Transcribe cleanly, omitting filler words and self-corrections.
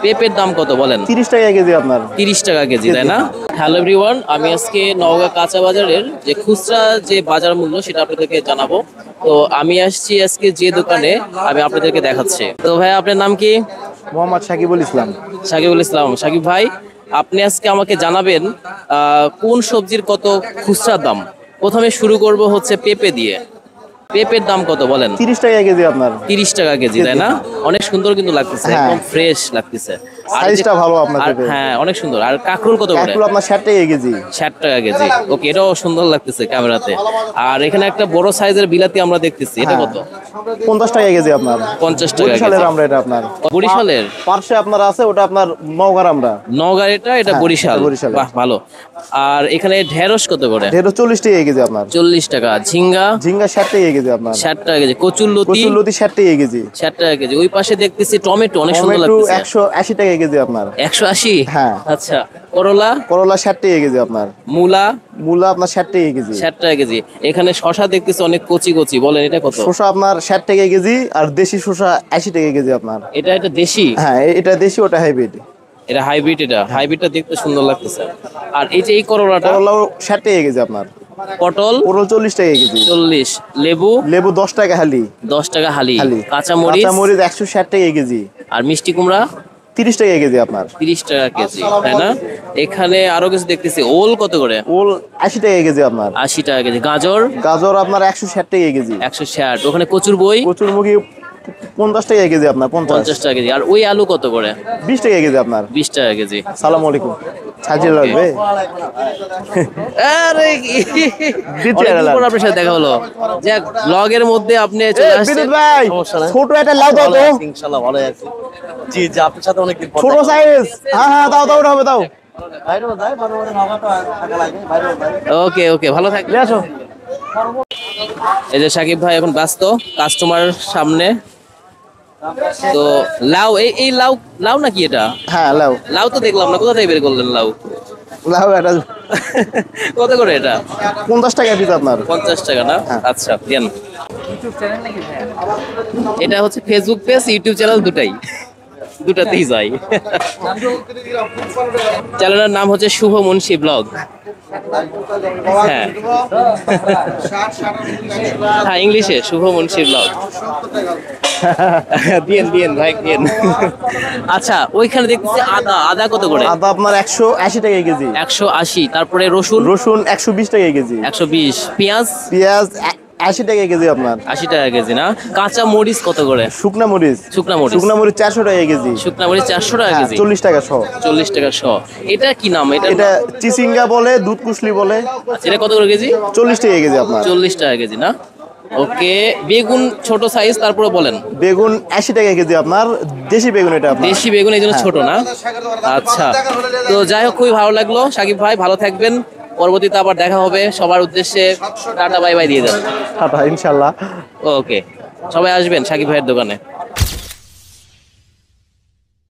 পেঁপের দাম কত বলেন? 30 টাকা কেজি আপনার। 30 টাকা কেজি, তাই না? হ্যালো এভরিওয়ান, আমি আজকে নওগাঁ কাঁচা বাজারের যে খুচরা যে বাজার মূল্য সেটা আপনাদেরকে জানাবো। তো আমি আসছি আজকে যে দোকানে, আমি আপনাদেরকে দেখাচ্ছি। তো ভাই, আপনার নাম কি? মোহাম্মদ সাকিবুল ইসলাম। সাকিবুল ইসলাম। সাকিব ভাই, আপনি আজকে আমাকে জানাবেন কোন সবজির কত খুচরা দাম। প্রথমে শুরু করব হচ্ছে পেঁপে দিয়ে। পেঁপের দাম কত বলেন? 30 টাকা কেজি আপনার। 30 টাকা কেজি, তাই না? অনেক সুন্দর কিন্তু লাগতেছে, হ্যাঁ। একদম ফ্রেশ লাগতেছে। সাইজটা ভালো আপনার পেঁপে। হ্যাঁ, অনেক সুন্দর। আর কাঁকরোল কত করে? কাঁকরোল আপনার 60 টাকা কেজি। 60 টাকা কেজি। ওকে, এটাও সুন্দর লাগতেছে ক্যামেরাতে। আর এখানে একটা বড় সাইজের বিলাতি আমরা দেখতেছি, এটা কত? 50 টাকা কেজি আপনার। 50 টাকা বরিশালের কেজি। আমরা, এটা আপনার বরিশালের পার্শ্বে আপনার আছে, ওটা আপনার নওগাঁর আমরা। নওগাঁর, এটা বরিশাল। বরিশালের। বাহ, ভালো। আর এখানে ঢেঁড়স কত করে? ঢেঁড়স 40 টাকা কেজি আপনার। 40 টাকা। ঝিঙ্গা? ঝিঙ্গা 60 টাকা কেজি আপনার। 60 টাকা কেজি। কচুরলতি? কচুরলতি 60 টাকা কেজি। 60 টাকা কেজি। ওই পাশে দেখতেছি টমেটো, অনেক সুন্দর টমেটো লাগতেছে। 180 টাকা কেজি আপনার। 180? হ্যাঁ। আচ্ছা। করলা? করলা 60 টাকা কেজি আপনার। মূলা? মূলা আপনার 60 টাকা কেজি। 60 টাকা কেজি। এখানে শশা দেখতেছি অনেক কচি কচি, বলেন এটা কত? শসা আপনার 60 টাকা কেজি। আর দেশি শসা 80 টাকা কেজি আপনার। এটা দেশি? হ্যাঁ, এটা দেশি, ওটা হাইব্রিড। এটা হাইব্রিড। হাইব্রিডটা দেখতে সুন্দর লাগতেছে। আর এই যে এই করলাটা? করলাও 60 টাকা কেজি আপনার। পটল? পটল 40 টাকা কেজি। 40। লেবু? লেবু 10 টাকা হালি। 10 টাকা হালি। হালি। কাঁচা মরিচ? কাঁচা মরিচ 160 টাকা কেজি। আর মিষ্টি কুমড়া? 30 টাকা কেজি আপনার। 30 টাকা কেজি, তাই না? এখানে আরো কিছু দেখতেছি। ওল কত করে? ওল 80 টাকা কেজি আপনার। 80 টাকা কেজি। গাজর? গাজর আপনার 160 টাকা কেজি। 160। ওখানে কচুর বই? কচুরমুখী 50 টাকা কেজি আপনার। 50 টাকা কেজি। আর ওই আলু কত করে? 20 টাকা কেজি আপনার। 20 টাকা কেজি। সালাম আলাইকুম। সাজিয়ে লাগবে। আরে অনেকদিন পর আপনার সাথে দেখা হলো। যাক, ব্লগের মধ্যে আপনি চলে আসছেন। বিদ্যুৎ ভাই, ছোট একটা লাউ দাও তো। ইনশাআল্লাহ ভালো আছি। জি জি, আপনার সাথে অনেকদিন পর ছোট সাইজ। হ্যাঁ, দাও দাও, হবে দাও। ওকে ওকে, ভালো থাকবে। আসো। এই যে সাকিব ভাই এখন ব্যস্ত কাস্টমার সামনে। তো লাউ, এই লাউ লাউ নাকি এটা? হ্যাঁ, লাউ। লাউ তো দেখলাম না, কোথা থেকে বের করলেন লাউ? লাউ এটা কত করে এটা? 50 টাকা পিস আপনার। 50 টাকা না? আচ্ছা, দেন। এটা হচ্ছে ফেসবুক পেজ, ইউটিউব চ্যানেল দুটাতেই যাই। চ্যানেলের নাম হচ্ছে শুভ মুন্সি ব্লগ। হ্যাঁ হ্যাঁ, ইংলিশে শুভ মুন্সি ব্লগ। দিন ভাই, দিন। আচ্ছা, ওইখানে দেখতেছি আদা কত করে? আদা আপনার 180 টাকা কেজি। 180। তারপরে রসুন? রসুন 120 টাকা কেজি। 120। পেঁয়াজ? পেঁয়াজ 80 টাকা কেজি আপনার। 80 টাকা কেজি না? কাঁচা মরিচ কত করে? শুকনা মরিচ। শুকনা মরিচ? শুকনা মরিচ 400 টাকা কেজি। শুকনা মরিচ 400 টাকা কেজি। 40 টাকা সহ। 40 টাকা শ। এটা কি নাম? এটা চিচিঙ্গা বলে, দুধ কুশলি বলে। আচ্ছা, এটা কত করে কেজি? 40 টাকা কেজি আপনার। 40 টাকা কেজি না? ওকে। বেগুন ছোট সাইজ, তারপরে বলেন। বেগুন 80 টাকা কেজি আপনার। দেশি বেগুন এটা আপনার। দেশি বেগুন, এই জন্য ছোট না? আচ্ছা। তো যাই হোক, খুবই ভালো লাগলো সাকিব ভাই, ভালো থাকবেন। পরবর্তীতে আবার দেখা হবে। সবার উদ্দেশ্যে টাটা বাই বাই দিয়ে দেন। টাটা, ইনশাল্লাহ। ওকে, সবাই আসবেন সাকিব ভাইয়ের দোকানে।